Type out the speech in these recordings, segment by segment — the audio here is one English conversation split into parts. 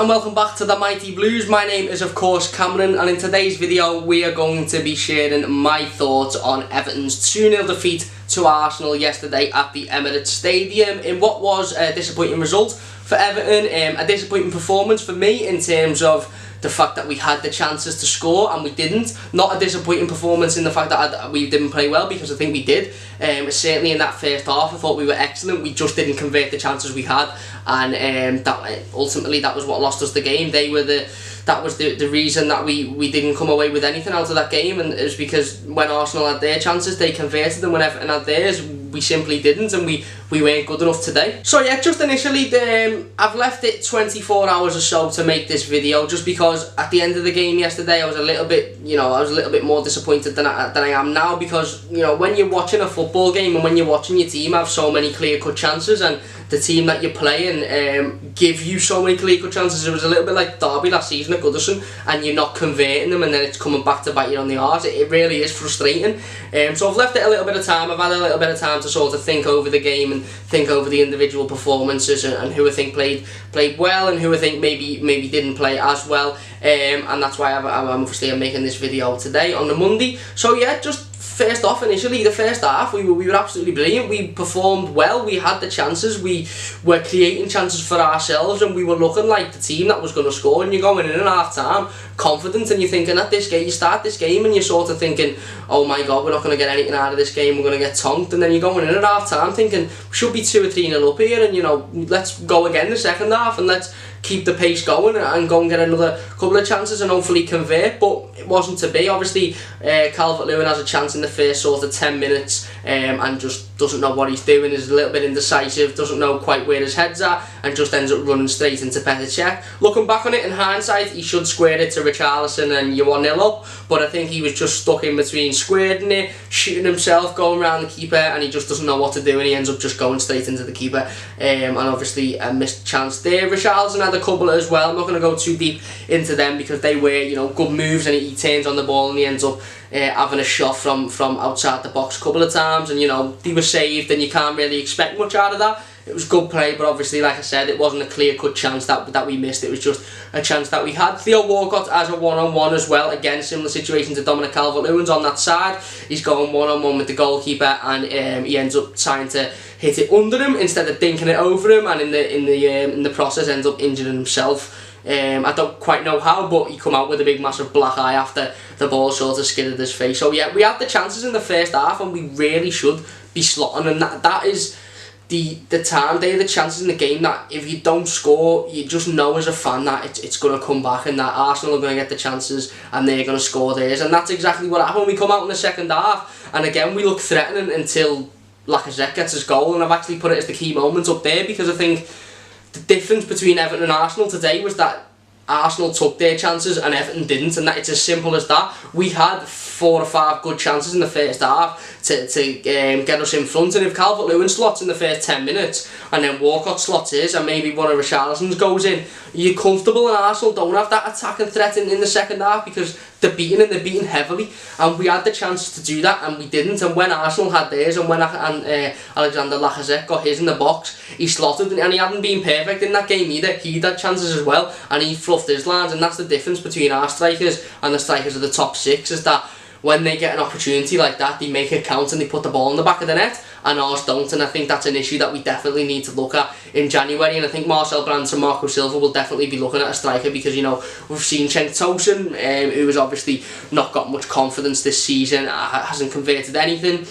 and welcome back to the Mighty Blues. My name is of course Cameron, and in today's video we are going to be sharing my thoughts on Everton's 2-0 defeat to Arsenal yesterday at the Emirates Stadium in what was a disappointing result for Everton, a disappointing performance for me in terms of the fact that we had the chances to score and we didn't. Not a disappointing performance in the fact that we didn't play well, because I think we did. Certainly in that first half I thought we were excellent. We just didn't convert the chances we had, and ultimately that was what lost us the game. That was the reason that we didn't come away with anything out of that game, and it was because when Arsenal had their chances they converted them. When Everton had theirs we simply didn't, and we weren't good enough today. So yeah, just initially I've left it 24 hours or so to make this video, just because at the end of the game yesterday I was a little bit more disappointed than I am now, because when you're watching a football game and when you're watching your team have so many clear-cut chances, and the team that you're playing give you so many clear-cut chances, it was a little bit like Derby last season at Goodison, and you're not converting them, and then it's coming back to bite you on the arse. It really is frustrating. So I've left it a little bit of time. I've had a little bit of time to sort of think over the game and think over the individual performances, and who I think played well and who I think maybe didn't play as well. And that's why I'm obviously making this video today on the Monday. So yeah, just first off, initially, the first half, we were absolutely brilliant. We performed well, we had the chances, we were creating chances for ourselves, and we were looking like the team that was going to score. And you're going in at half time confident, and you're thinking at this game, you start this game and you're sort of thinking, oh my god, we're not going to get anything out of this game, we're going to get tonked. And then you're going in at half time thinking, we should be 2 or 3-0 up here, and let's go again the second half, and let's keep the pace going and go and get another couple of chances and hopefully convert. But it wasn't to be. Obviously Calvert-Lewin has a chance in the first sort of 10 minutes and just doesn't know what he's doing, is a little bit indecisive, doesn't know quite where his head's at, and just ends up running straight into Petr. Looking back on it in hindsight, he should square it to Richarlison and you're 1-0 up, but I think he was just stuck in between squaring it, shooting himself, going around the keeper, and he just doesn't know what to do, and he ends up just going straight into the keeper, and obviously a missed chance there. Richarlison had a couple as well. I'm not going to go too deep into them because they were good moves, and he turns on the ball and he ends up having a shot from outside the box a couple of times, and they were saved, and you can't really expect much out of that. It was good play, but obviously, like I said, it wasn't a clear-cut chance that we missed. It was just a chance that we had. Theo Walcott has a one-on-one as well. Again, similar situation to Dominic Calvert-Lewin's on that side. He's going one-on-one with the goalkeeper, and he ends up trying to hit it under him instead of dinking it over him, and in the process ends up injuring himself. I don't quite know how, but he come out with a big massive black eye after the ball sort of skidded his face. So yeah, we had the chances in the first half, and we really should be slotting, and that is the time. They are the chances in the game that if you don't score, you just know as a fan that it's going to come back, and that Arsenal are going to get the chances and they're going to score theirs, and that's exactly what happened. We come out in the second half, and again we look threatening until Lacazette gets his goal, and I've actually put it as the key moment up there, because I think the difference between Everton and Arsenal today was that Arsenal took their chances and Everton didn't, and that it's as simple as that. We had 4 or 5 good chances in the first half to get us in front, and if Calvert-Lewin slots in the first 10 minutes and then Walcott slots his and maybe one of Richarlison's goes in, you're comfortable, and Arsenal don't have that attacking threat in the second half because they're beating heavily, and we had the chance to do that and we didn't. And when Arsenal had theirs, and when Alexander Lacazette got his in the box, he slotted, and he hadn't been perfect in that game either. He'd had chances as well, and he fluffed his lines, and that's the difference between our strikers and the strikers of the top 6, is that when they get an opportunity like that, they make it count and they put the ball in the back of the net, and ours don't. And I think that's an issue that we definitely need to look at in January, and I think Marcel Brands and Marco Silva will definitely be looking at a striker, because we've seen Cenk Tosun, who has obviously not got much confidence this season, hasn't converted anything.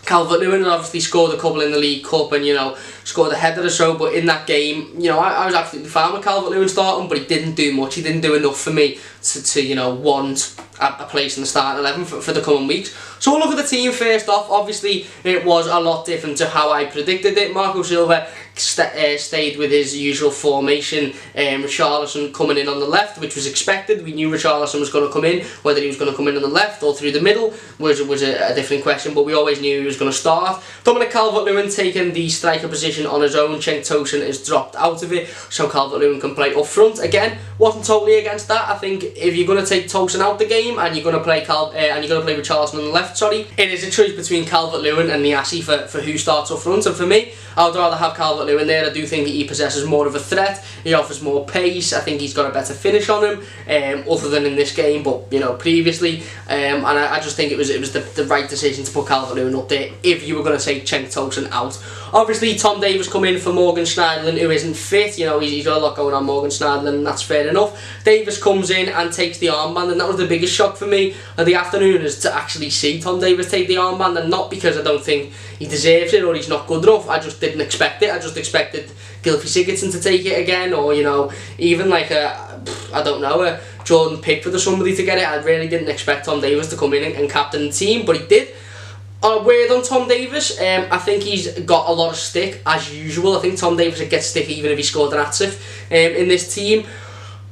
Calvert-Lewin obviously scored a couple in the League Cup and, scored a header or so, but in that game, I was absolutely fine with Calvert-Lewin starting, but he didn't do much. He didn't do enough for me to want a place in the starting 11 for the coming weeks. So we'll look at the team first off. Obviously, it was a lot different to how I predicted it. Marco Silva stayed with his usual formation. Richarlison coming in on the left, which was expected. We knew Richarlison was going to come in. Whether he was going to come in on the left or through the middle was a different question, but we always knew he was going to start. Dominic Calvert-Lewin taking the striker position on his own. Cenk Tosun is dropped out of it, so Calvert-Lewin can play up front. Again, wasn't totally against that. I think if you're going to take Tosun out the game and you're going to play Richarlison on the left, it is a choice between Calvert-Lewin and Niasse for who starts up front. And for me, I would rather have Calvert-Lewin Calvert-Lewin there. I do think he possesses more of a threat. He offers more pace. I think he's got a better finish on him, other than in this game, but you know, previously. And I just think it was the right decision to put Calvert-Lewin up there if you were going to take Cenk Tosun out. Obviously, Tom Davies come in for Morgan Schneiderlin, who isn't fit. You know, he's got a lot going on, Morgan Schneiderlin, and that's fair enough. Davies comes in and takes the armband, and that was the biggest shock for me of the afternoon, is to actually see Tom Davies take the armband, and not because I don't think he deserves it or he's not good enough. I just didn't expect it. I just expected Gylfi Sigurdsson to take it again, or you know, even like I don't know, a Jordan Pickford or somebody to get it. I really didn't expect Tom Davies to come in and captain the team, but he did. A word on Tom Davies, I think he's got a lot of stick as usual. I think Tom Davies gets stick even if he scored an hat-trick in this team.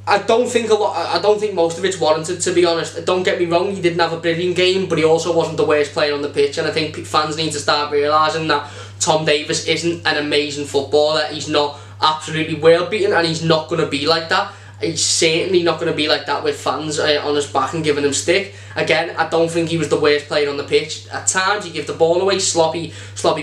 I don't think most of it's warranted, to be honest. Don't get me wrong, he didn't have a brilliant game, but he also wasn't the worst player on the pitch, and I think fans need to start realising that Tom Davies isn't an amazing footballer. He's not absolutely world beaten, and he's not going to be like that. He's certainly not going to be like that with fans on his back and giving him stick. Again, I don't think he was the worst player on the pitch. At times he gave the ball away, sloppy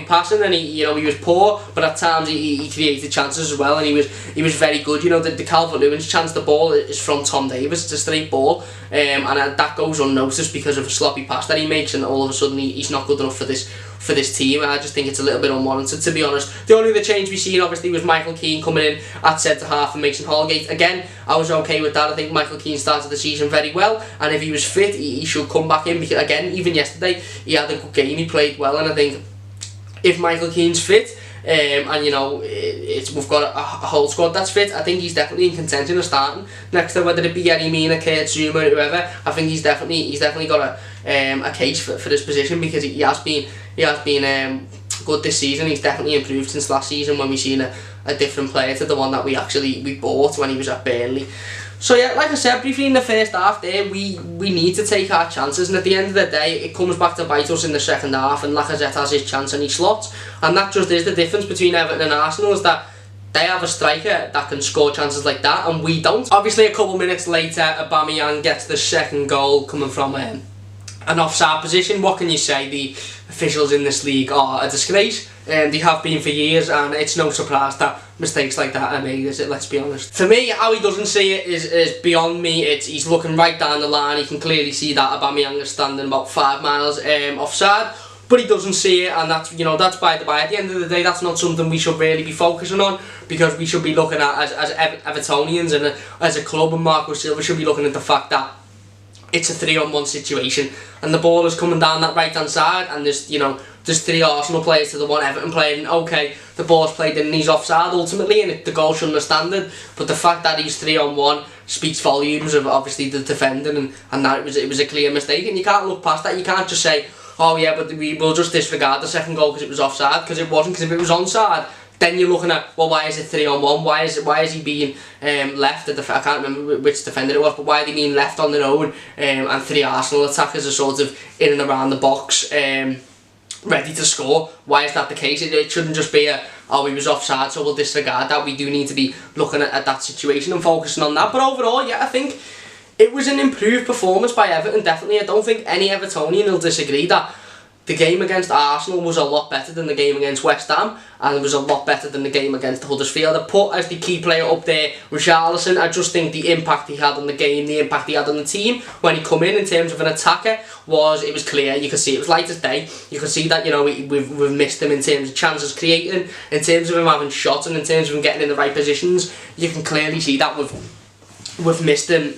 passing, and he was poor. But at times he created chances as well, and he was very good. You know, the Calvert-Lewin's chance, the ball is from Tom Davies. It's a straight ball, and that goes unnoticed because of a sloppy pass that he makes, and all of a sudden he's not good enough for this team. I just think it's a little bit unwarranted, to be honest. The only other change we've seen obviously was Michael Keane coming in at centre half and Mason Holgate. Again, I was okay with that. I think Michael Keane started the season very well, and if he was fit, he should come back in, because again, even yesterday he had a good game, he played well, and I think if Michael Keane's fit, and you know, we've got a whole squad that's fit, I think he's definitely in contention of starting next to whether it be Yerry Mina, Kurt Zuma, or whoever. I think he's definitely got a case for this position, because he has been good this season. He's definitely improved since last season, when we seen a different player to the one that we bought when he was at Burnley. So yeah, like I said briefly in the first half there, we need to take our chances, and at the end of the day it comes back to bite us in the second half, and Lacazette has his chance and he slots, and that just is the difference between Everton and Arsenal, is that they have a striker that can score chances like that and we don't. Obviously a couple minutes later Aubameyang gets the second goal coming from an offside position. What can you say? The officials in this league are a disgrace, and they have been for years, and it's no surprise that mistakes like that are made, is it? Let's be honest. For me, how he doesn't see it is beyond me. He's looking right down the line. He can clearly see that Aubameyang is standing about 5 miles offside, but he doesn't see it, and that's by the by. At the end of the day, that's not something we should really be focusing on, because we should be looking at as Evertonians and as a club, and Marco Silva should be looking at the fact that it's a 3-on-1 situation, and the ball is coming down that right hand side, and there's 3 Arsenal players to the 1 Everton player, and okay, the ball's played in and he's offside ultimately, and the goal shouldn't have standard, but the fact that he's 3-on-1 speaks volumes of obviously the defending, and that it was a clear mistake, and you can't look past that. You can't just say, oh yeah, but we'll just disregard the second goal because it was offside, because it wasn't. Because if it was onside, then you're looking at, well, why is it 3-on-1? Why is he being left? I can't remember which defender it was, but why are they being left on their own? And 3 Arsenal attackers are sort of in and around the box, ready to score. Why is that the case? It shouldn't just be oh, he was offside, so we'll disregard that. We do need to be looking at that situation and focusing on that. But overall, yeah, I think it was an improved performance by Everton, definitely. I don't think any Evertonian will disagree that the game against Arsenal was a lot better than the game against West Ham, and it was a lot better than the game against Huddersfield. I put as the key player up there Richarlison. I just think the impact he had on the game, the impact he had on the team when he come in terms of an attacker, it was clear. You could see it was light as day. You could see that, you know, we've missed him in terms of chances creating, in terms of him having shots, and in terms of him getting in the right positions. You can clearly see that we've missed him,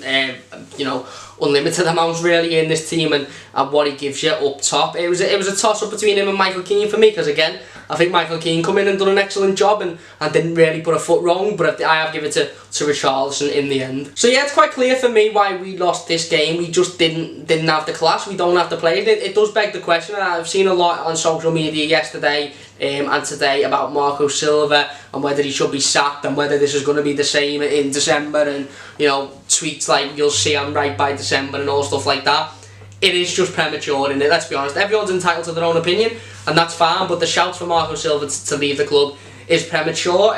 you know, unlimited amounts really in this team, and what he gives you up top. It was a toss up between him and Michael Keane for me, because again, I think Michael Keane come in and done an excellent job and didn't really put a foot wrong, but I have given it to Richarlison in the end. So yeah, it's quite clear for me why we lost this game. We just didn't have the class. We don't have the players. It does beg the question, and I've seen a lot on social media yesterday and today about Marco Silva and whether he should be sacked, and whether this is going to be the same in December, and you know, tweets like you'll see I'm right by December and all stuff like that. It is just premature, isn't it? Let's be honest. Everyone's entitled to their own opinion, and that's fine, but the shout for Marco Silva to leave the club is premature.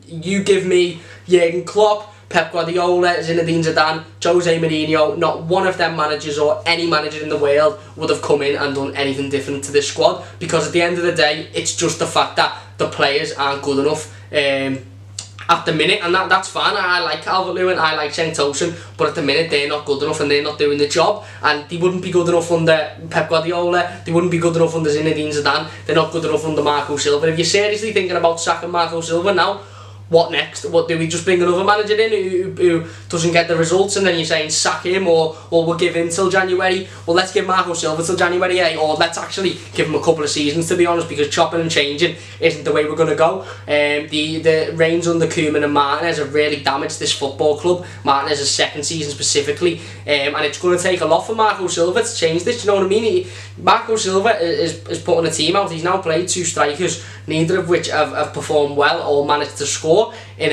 You give me Jurgen Klopp, Pep Guardiola, Zinedine Zidane, Jose Mourinho, not one of them managers or any manager in the world would have come in and done anything different to this squad, because at the end of the day, it's just the fact that the players aren't good enough. at the minute, and that's fine. I like Calvert-Lewin, I like Cenk Tosun, but at the minute they're not good enough and they're not doing the job, and they wouldn't be good enough under Pep Guardiola, they wouldn't be good enough under Zinedine Zidane, they're not good enough under Marco Silva. If you're seriously thinking about sacking Marco Silva now, what next? What do we just bring another manager in who doesn't get the results, and then you're saying sack him, or we'll give him till January? Well, let's give Marco Silva till January, or let's actually give him a couple of seasons, to be honest, because chopping and changing isn't the way we're going to go. The reigns under Koeman and Martinez have really damaged this football club. Martinez's second season specifically, and it's going to take a lot for Marco Silva to change this. You know what I mean? Marco Silva is putting a team out. He's now played 2 strikers, neither of which have performed well or managed to score in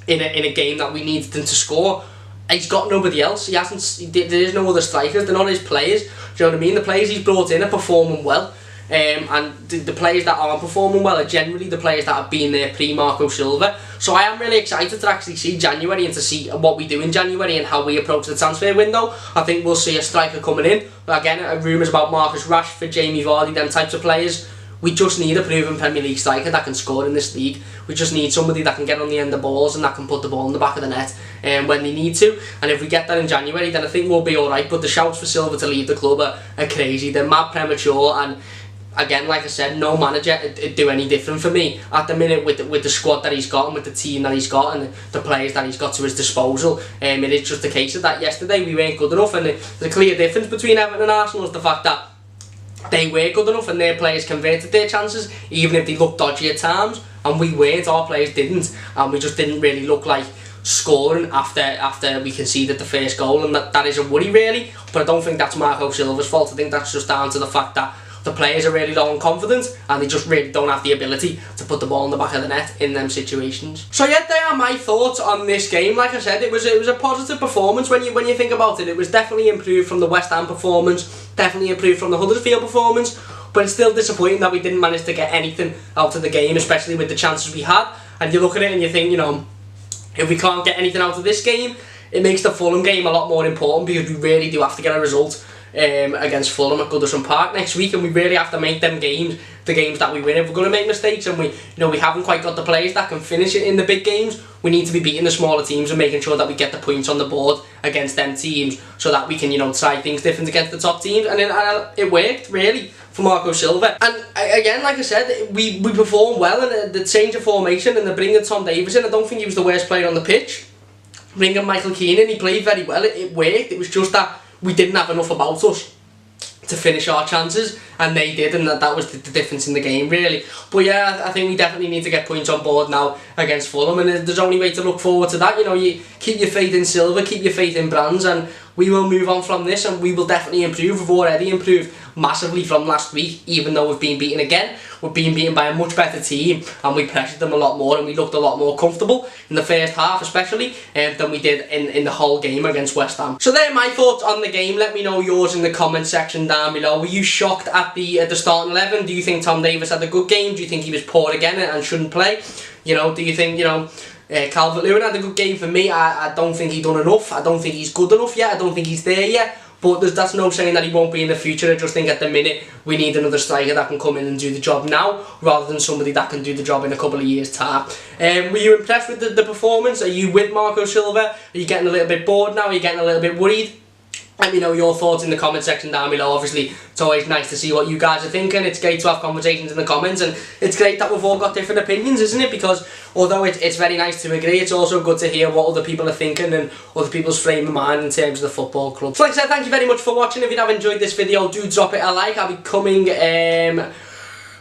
a game that we needed them to score. He's got nobody else. There is no other strikers. They're not his players. Do you know what I mean? The players he's brought in are performing well, and the players that aren't performing well are generally the players that have been there pre-Marco Silva. So I am really excited to actually see January and to see what we do in January and how we approach the transfer window. I think we'll see a striker coming in. But again, rumours about Marcus Rashford, Jamie Vardy, them types of players. We just need a proven Premier League striker that can score in this league. We just need somebody that can get on the end of balls and that can put the ball in the back of the net when they need to. And if we get that in January, then I think we'll be alright. But the shouts for Silva to leave the club are crazy. They're mad premature, and again, like I said, no manager would do any different for me at the minute with the squad that he's got and with the team that he's got and the players that he's got to his disposal. It is just a case of that yesterday we weren't good enough, and the clear difference between Everton and Arsenal is the fact that they were good enough and their players converted their chances, even if they looked dodgy at times, and we weren't. Our players didn't, and we just didn't really look like scoring after we conceded the first goal, and that is a worry really. But I don't think that's Marco Silva's fault. I think that's just down to the fact that the players are really low on confidence and they just really don't have the ability to put the ball in the back of the net in them situations. So yeah, they are my thoughts on this game. Like I said, it was a positive performance when you think about it. It was definitely improved from the West Ham performance, definitely improved from the Huddersfield performance, but it's still disappointing that we didn't manage to get anything out of the game, especially with the chances we had. And you look at it and you think, you know, if we can't get anything out of this game, it makes the Fulham game a lot more important, because we really do have to get a result against Fulham at Goodison Park next week, and we really have to make them games the games that we win. If we're going to make mistakes and we haven't quite got the players that can finish it in the big games, we need to be beating the smaller teams and making sure that we get the points on the board against them teams, so that we can, you know, try things different against the top teams. And it worked really for Marco Silva. And again, like I said, we performed well, and the change of formation and the bringing Tom Davies in, I don't think he was the worst player on the pitch. Bringing Michael Keane in, he played very well. It worked. It was just that we didn't have enough about us to finish our chances, and they did, and that was the difference in the game really. But yeah, I think we definitely need to get points on board now against Fulham, and there's only way to look forward to that. You know, you keep your faith in Silva, keep your faith in Brands, and we will move on from this, and we will definitely improve. We've already improved massively from last week, even though we've been beaten again. We've been beaten by a much better team, and we pressured them a lot more, and we looked a lot more comfortable in the first half especially than we did in the whole game against West Ham. So there are my thoughts on the game. Let me know yours in the comment section down below. Were you shocked at the starting 11? Do you think Tom Davies had a good game? Do you think he was poor again and shouldn't play? You know, do you think, you know, Calvert-Lewin had a good game? For me, I don't think he's done enough. I don't think he's good enough yet. I don't think he's there yet. But that's no saying that he won't be in the future. I just think at the minute we need another striker that can come in and do the job now, rather than somebody that can do the job in a couple of years' time. Were you impressed with the performance? Are you with Marco Silva? Are you getting a little bit bored now? Are you getting a little bit worried? Let me know your thoughts in the comment section down below. Obviously, it's always nice to see what you guys are thinking. It's great to have conversations in the comments, and it's great that we've all got different opinions, isn't it? Because although it's very nice to agree, it's also good to hear what other people are thinking and other people's frame of mind in terms of the football club. So like I said, thank you very much for watching. If you have enjoyed this video, do drop it a like. I'll be coming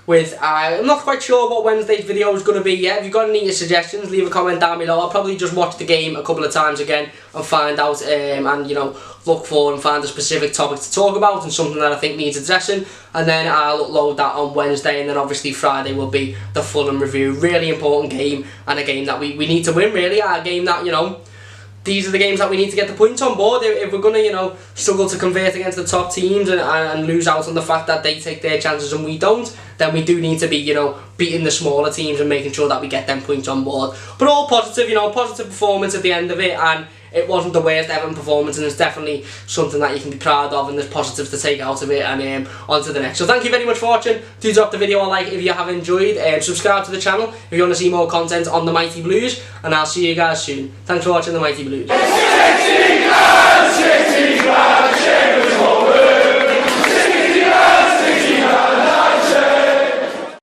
with, I'm not quite sure what Wednesday's video is going to be yet. If you've got any suggestions, leave a comment down below. I'll probably just watch the game a couple of times again and find out, and you know, look for and find a specific topic to talk about and something that I think needs addressing, and then I'll upload that on Wednesday, and then obviously Friday will be the Fulham review. Really important game, and a game that we need to win really, a game that, you know, these are the games that we need to get the points on board. If we're going to, you know, struggle to convert against the top teams and lose out on the fact that they take their chances and we don't, then we do need to be, you know, beating the smaller teams and making sure that we get them points on board. But all positive, you know, positive performance at the end of it, and it wasn't the worst Everton performance, and it's definitely something that you can be proud of, and there's positives to take out of it, and on to the next. So thank you very much for watching. Do drop the video a like if you have enjoyed, subscribe to the channel if you want to see more content on the Mighty Blues, and I'll see you guys soon. Thanks for watching the Mighty Blues.